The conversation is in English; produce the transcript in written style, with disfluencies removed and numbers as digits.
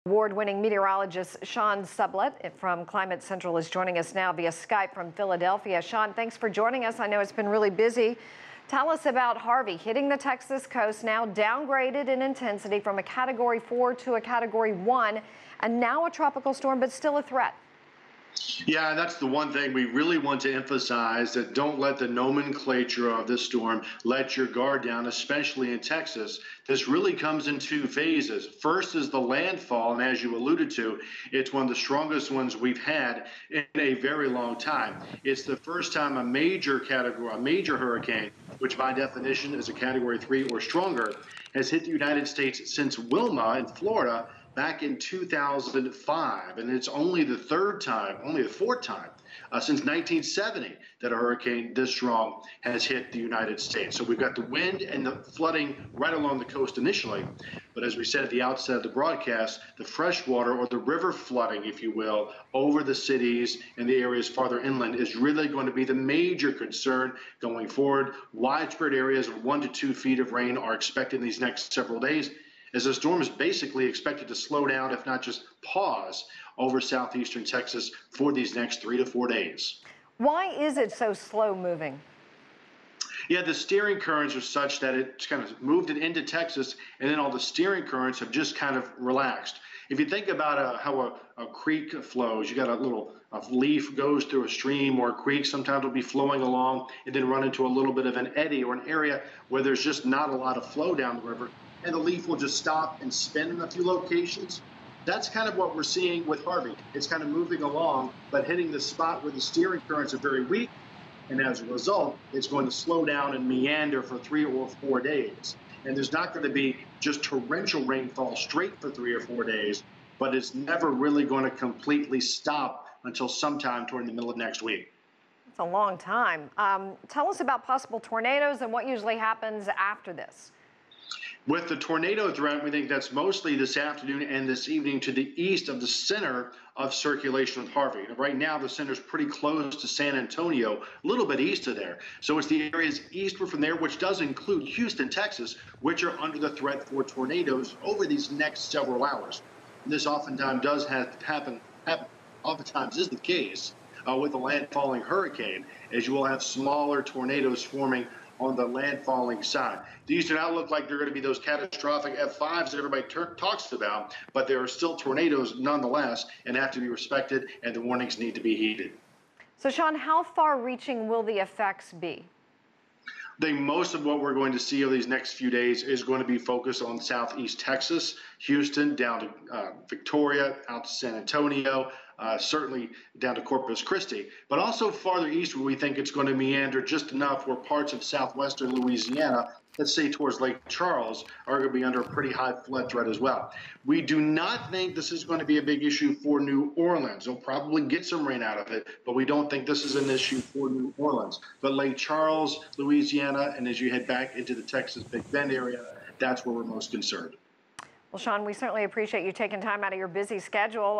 Award-winning meteorologist Sean Sublette from Climate Central is joining us now via Skype from Philadelphia. Sean, thanks for joining us. I know it's been really busy. Tell us about Harvey hitting the Texas coast, now downgraded in intensity from a Category 4 to a Category 1, and now a tropical storm, but still a threat. Yeah, that's the one thing we really want to emphasize, that don't let the nomenclature of this storm let your guard down, especially in Texas. This really comes in two phases. First is the landfall, and as you alluded to, it's one of the strongest ones we've had in a very long time. It's the first time a major hurricane, which by definition is a Category 3 or stronger, has hit the United States since Wilma in Florida back in 2005, and it's only the fourth time since 1970 that a hurricane this strong has hit the United States. So we've got the wind and the flooding right along the coast initially, but as we said at the outset of the broadcast, the freshwater or the river flooding, if you will, over the cities and the areas farther inland is really going to be the major concern going forward. Widespread areas of 1 to 2 feet of rain are expected in these next several days, as the storm is basically expected to slow down, if not just pause, over southeastern Texas for these next 3 to 4 days. Why is it so slow moving? Yeah, the steering currents are such that it's kind of moved it into Texas, and then all the steering currents have just kind of relaxed. If you think about how a creek flows, you got a leaf goes through a stream or a creek, sometimes it'll be flowing along and then run into a little bit of an eddy or an area where there's just not a lot of flow down the river, and the leaf will just stop and spin in a few locations. That's kind of what we're seeing with Harvey. It's kind of moving along, but hitting the spot where the steering currents are very weak, and as a result, it's going to slow down and meander for 3 or 4 days. And there's not going to be just torrential rainfall straight for 3 or 4 days, but it's never really going to completely stop until sometime toward the middle of next week. It's a long time. Tell us about possible tornadoes and what usually happens after this. With the tornado threat, we think that's mostly this afternoon and this evening to the east of the center of circulation with Harvey. Right now, the center is pretty close to San Antonio, a little bit east of there. So it's the areas eastward from there, which does include Houston, Texas, which are under the threat for tornadoes over these next several hours. And this oftentimes does happen, oftentimes is the case with a landfalling hurricane, as you will have smaller tornadoes forming on the landfalling side. These do not look like they're going to be those catastrophic F5s that everybody talks about, but there are still tornadoes nonetheless and have to be respected, and the warnings need to be heeded. So, Sean, how far-reaching will the effects be? I think most of what we're going to see over these next few days is going to be focused on southeast Texas, Houston, down to Victoria, out to San Antonio, certainly down to Corpus Christi, but also farther eastward, we think it's going to meander just enough where parts of southwestern Louisiana, let's say towards Lake Charles, are going to be under a pretty high flood threat as well. We do not think this is going to be a big issue for New Orleans. They'll probably get some rain out of it, but we don't think this is an issue for New Orleans. But Lake Charles, Louisiana, and as you head back into the Texas Big Bend area, that's where we're most concerned. Well, Sean, we certainly appreciate you taking time out of your busy schedule.